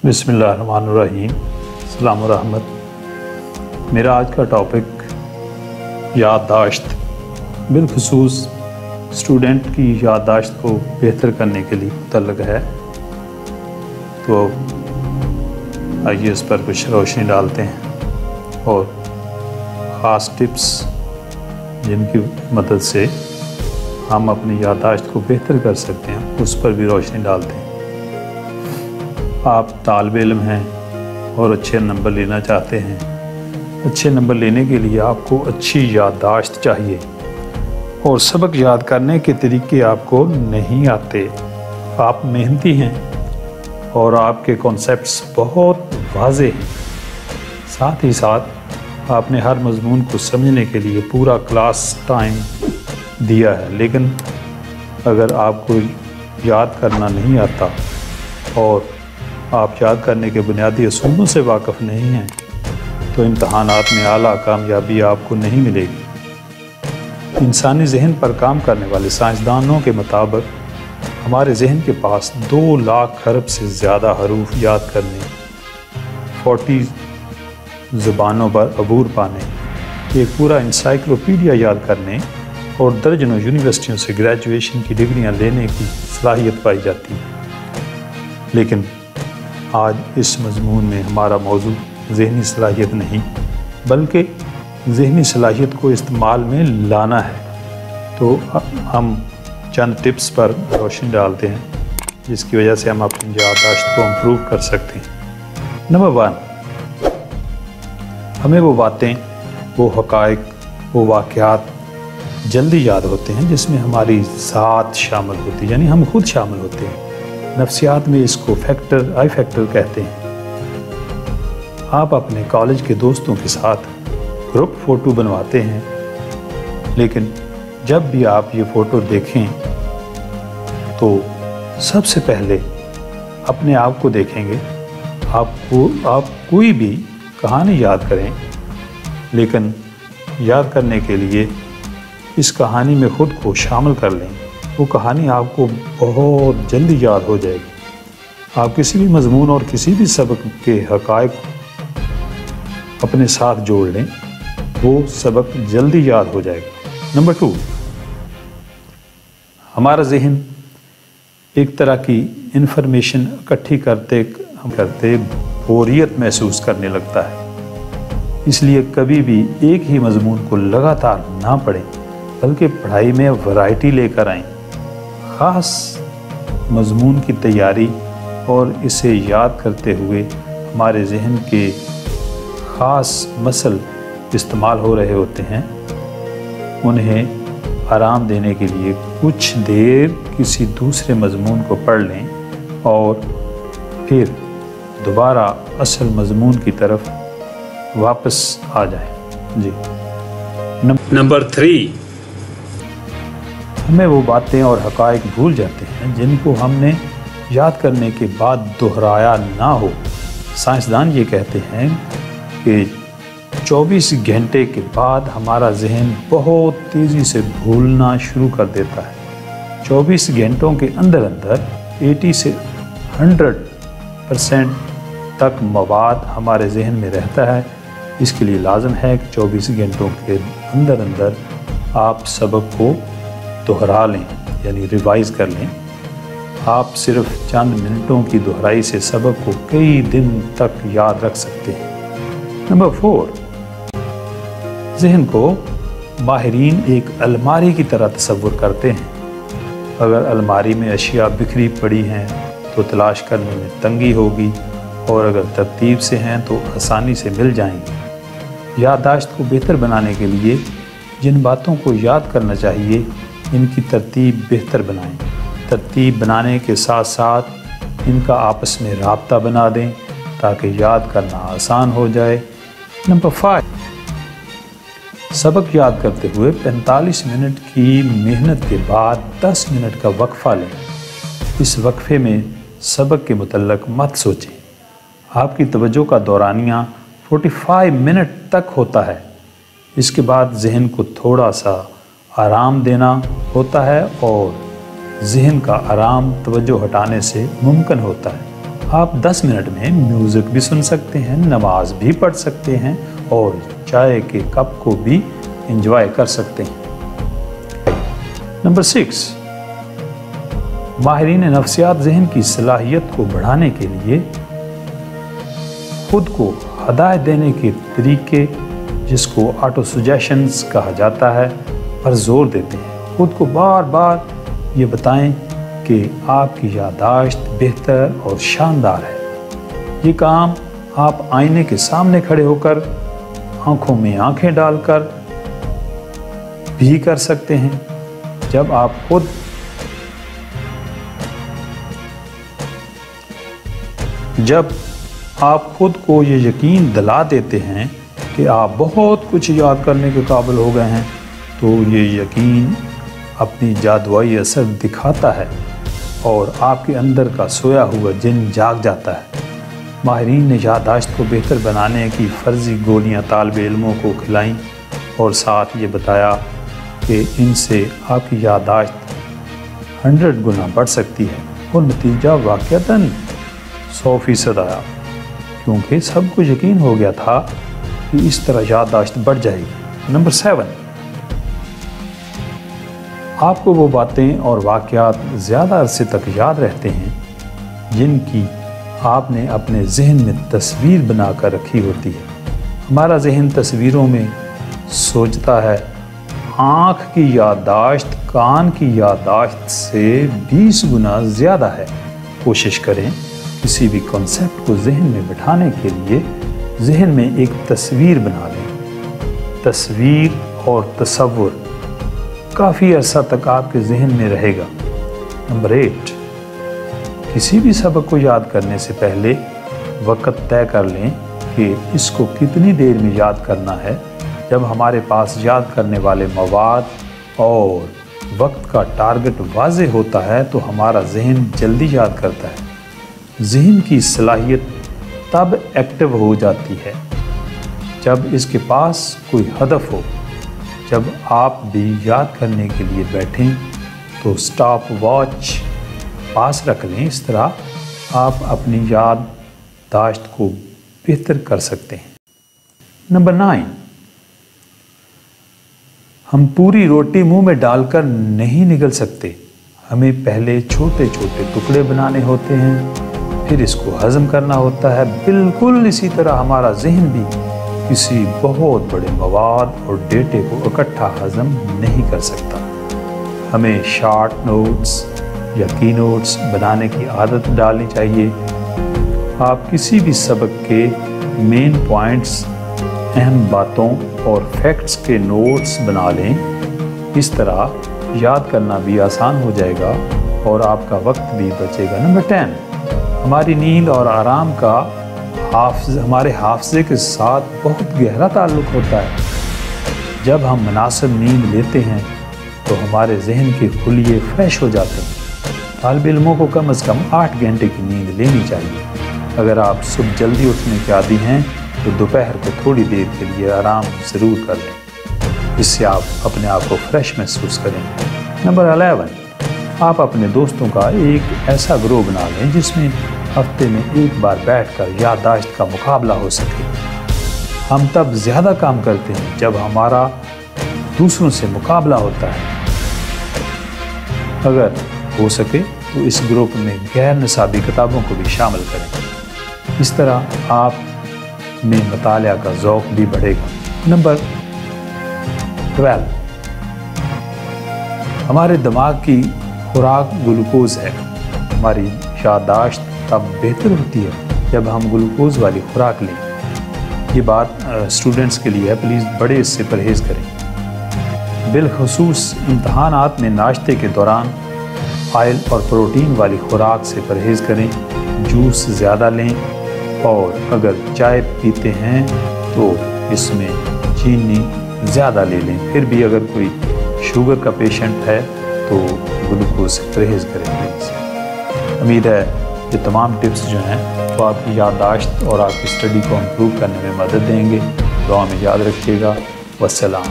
बिस्मिल्लाहिर्रहमानिर्रहीम। सलाम रहमत। मेरा आज का टॉपिक याददाश्त, बिलखुसूस स्टूडेंट की याददाश्त को बेहतर करने के लिए मुतल्लक़ है। तो आइए इस पर कुछ रोशनी डालते हैं और ख़ास टिप्स जिनकी मदद से हम अपनी याददाश्त को बेहतर कर सकते हैं उस पर भी रोशनी डालते हैं। आप तालिब इल्म हैं और अच्छे नंबर लेना चाहते हैं। अच्छे नंबर लेने के लिए आपको अच्छी याददाश्त चाहिए और सबक याद करने के तरीके आपको नहीं आते। आप मेहनती हैं और आपके कॉन्सेप्ट्स बहुत वाज़े हैं। साथ ही साथ आपने हर मज़मून को समझने के लिए पूरा क्लास टाइम दिया है, लेकिन अगर आपको याद करना नहीं आता और आप याद करने के बुनियादी असूलों से वाकिफ़ नहीं हैं तो इम्तहानात में आला कामयाबी आपको नहीं मिलेगी। इंसानी जहन पर काम करने वाले साइंसदानों के मुताबिक हमारे जहन के पास 2 लाख खरब से ज़्यादा हरूफ याद करने, 40 ज़ुबानों पर अबूर पाने, एक पूरा इंसाइक्लोपीडिया याद करने और दर्जनों यूनिवर्सिटियों से ग्रेजुएशन की डिग्रियां लेने की सलाहियत पाई जाती है। लेकिन आज इस मज़मून में हमारा मौजू ज़हनी सलाहियत नहीं बल्कि ज़हनी सलाहियत को इस्तेमाल में लाना है। तो हम चंद टिप्स पर रोशनी डालते हैं जिसकी वजह से हम अपनी याददाश्त को इम्प्रूव कर सकते हैं। नंबर 1, हमें वो बातें, वो हक़ाइक़, वो वाक़यात जल्दी याद होते हैं जिसमें हमारी ज़ात शामिल होती है, यानी हम खुद शामिल होते हैं। नफ्सियात में इसको आई फैक्टर कहते हैं। आप अपने कॉलेज के दोस्तों के साथ ग्रुप फ़ोटो बनवाते हैं, लेकिन जब भी आप ये फ़ोटो देखें तो सबसे पहले अपने आप को देखेंगे। आप कोई भी कहानी याद करें, लेकिन याद करने के लिए इस कहानी में ख़ुद को शामिल कर लें। वो कहानी आपको बहुत जल्दी याद हो जाएगी। आप किसी भी मज़मून और किसी भी सबक के हक़ाइक़ अपने साथ जोड़ लें, वो सबक जल्दी याद हो जाएगा। नंबर 2, हमारा ज़हन एक तरह की इन्फॉर्मेशन इकट्ठी करते बोरियत महसूस करने लगता है। इसलिए कभी भी एक ही मज़मून को लगातार ना पढ़ें बल्कि पढ़ाई में वैरायटी लेकर आएँ। ख़ास मज़मून की तैयारी और इसे याद करते हुए हमारे जहन के ख़ास मसल इस्तेमाल हो रहे होते हैं। उन्हें आराम देने के लिए कुछ देर किसी दूसरे मज़मून को पढ़ लें और फिर दोबारा असल मज़मून की तरफ वापस आ जाएं। जी। नंबर 3, हमें वो बातें और हक़ाइक़ भूल जाते हैं जिनको हमने याद करने के बाद दोहराया ना हो। साइंसदान ये कहते हैं कि 24 घंटे के बाद हमारा जहन बहुत तेज़ी से भूलना शुरू कर देता है। 24 घंटों के अंदर 80 से 100% तक मवाद हमारे जहन में रहता है। इसके लिए लाजम है कि 24 घंटों के अंदर आप सबक को दोहरा लें, यानी रिवाइज़ कर लें। आप सिर्फ चंद मिनटों की दोहराई से सबक को कई दिन तक याद रख सकते हैं। नंबर 4, जहन को माहिरीन एक अलमारी की तरह तसव्वुर करते हैं। अगर अलमारी में अशिया बिखरी पड़ी हैं तो तलाश करने में तंगी होगी, और अगर तरतीब से हैं तो आसानी से मिल जाएंगी। याददाश्त को बेहतर बनाने के लिए जिन बातों को याद करना चाहिए इनकी तरतीब बेहतर बनाएं। तरतीब बनाने के साथ साथ इनका आपस में राब्ता बना दें ताकि याद करना आसान हो जाए। नंबर 5, सबक याद करते हुए 45 मिनट की मेहनत के बाद 10 मिनट का वक्फ़ा लें। इस वक्फ़े में सबक के मुतल्लिक़ मत सोचें। आपकी तवज्जो का दौरानिया 45 मिनट तक होता है। इसके बाद जहन को थोड़ा सा आराम देना होता है और जहन का आराम तवज्जो हटाने से मुमकिन होता है। आप 10 मिनट में म्यूज़िक भी सुन सकते हैं, नमाज भी पढ़ सकते हैं और चाय के कप को भी एंजॉय कर सकते हैं। नंबर 6, माहिरीन नफ्सियात ज़हन की सलाहियत को बढ़ाने के लिए खुद को हदायत देने के तरीके, जिसको ऑटो सजेशंस कहा जाता है, पर जोर देते हैं। खुद को बार बार ये बताएं कि आपकी याददाश्त बेहतर और शानदार है। ये काम आप आईने के सामने खड़े होकर, आंखों में आंखें डालकर भी कर सकते हैं। जब आप खुद को ये यकीन दिला देते हैं कि आप बहुत कुछ याद करने के काबिल हो गए हैं, तो ये यकीन अपनी जादुई असर दिखाता है और आपके अंदर का सोया हुआ जिन जाग जाता है। माहिरीन ने याददाश्त को बेहतर बनाने की फ़र्ज़ी गोलियां तालिब इल्मों को खिलाईं और साथ ये बताया कि इनसे आपकी याददाश्त 100 गुना बढ़ सकती है, और नतीजा वाक़तन 100% आया, क्योंकि सबको यकीन हो गया था कि इस तरह याददाश्त बढ़ जाएगी। नंबर 7, आपको वो बातें और वाक़यात ज़्यादा अरसे तक याद रहते हैं जिनकी आपने अपने जहन में तस्वीर बना कर रखी होती है। हमारा जहन तस्वीरों में सोचता है। आँख की याददाश्त कान की याददाश्त से 20 गुना ज़्यादा है। कोशिश करें किसी भी कॉन्सेप्ट को जहन में बिठाने के लिए जहन में एक तस्वीर बना लें। तस्वीर और तसव्वुर काफ़ी अरसा तक आपके जहन में रहेगा। नंबर 8, किसी भी सबक को याद करने से पहले वक़्त तय कर लें कि इसको कितनी देर में याद करना है। जब हमारे पास याद करने वाले मवाद और वक्त का टारगेट वाज़ेह होता है तो हमारा जहन जल्दी याद करता है। जहन की सलाहियत तब एक्टिव हो जाती है जब इसके पास कोई हदफ हो। जब आप भी याद करने के लिए बैठें तो स्टॉप वॉच पास रख लें। इस तरह आप अपनी याददाश्त को बेहतर कर सकते हैं। नंबर 9, हम पूरी रोटी मुंह में डालकर नहीं निगल सकते। हमें पहले छोटे छोटे टुकड़े बनाने होते हैं, फिर इसको हज़म करना होता है। बिल्कुल इसी तरह हमारा जहन भी किसी बहुत बड़े मवाद और डेटे को इकट्ठा हज़म नहीं कर सकता। हमें शॉर्ट नोट्स या की नोट्स बनाने की आदत डालनी चाहिए। आप किसी भी सबक के मेन पॉइंट्स, अहम बातों और फैक्ट्स के नोट्स बना लें। इस तरह याद करना भी आसान हो जाएगा और आपका वक्त भी बचेगा। नंबर 10, हमारी नींद और आराम का हमारे हाफ़ज़े के साथ बहुत गहरा ताल्लुक़ होता है। जब हम मुनासिब नींद लेते हैं तो हमारे जहन के खुलिये फ्रेश हो जाते हैं। तालिब इल्मों को कम से कम 8 घंटे की नींद लेनी चाहिए। अगर आप सुबह जल्दी उठने के आदी हैं तो दोपहर को थोड़ी देर के लिए आराम ज़रूर कर लें, इससे आप अपने आप को फ्रेश महसूस करेंगे। नंबर 11, आप अपने दोस्तों का एक ऐसा ग्रुप बना लें जिसमें हफ्ते में एक बार बैठकर याददाश्त का मुकाबला हो सके। हम तब ज़्यादा काम करते हैं जब हमारा दूसरों से मुकाबला होता है। अगर हो सके तो इस ग्रुप में गैर निसाबी किताबों को भी शामिल करें। इस तरह आप में मतालिया का ज़ौक़ भी बढ़ेगा। नंबर 12, हमारे दिमाग की खुराक ग्लूकोज़ है। हमारी याददाश्त तब बेहतर होती है जब हम ग्लूकोज़ वाली खुराक लें। ये बात स्टूडेंट्स के लिए है, प्लीज़ बड़े इससे परहेज़ करें। बिलखसूस इम्तहानात में नाश्ते के दौरान ऑयल और प्रोटीन वाली खुराक से परहेज़ करें। जूस ज़्यादा लें और अगर चाय पीते हैं तो इसमें चीनी ज़्यादा ले लें। फिर भी अगर कोई शुगर का पेशेंट है तो ग्लूकोज से परहेज़ करें प्लीज़। उम्मीद है ये तमाम टिप्स जो हैं वो आपकी याददाश्त और आपकी स्टडी को इम्प्रूव करने में मदद देंगे। दुआ में याद रखिएगा। वस्सलाम।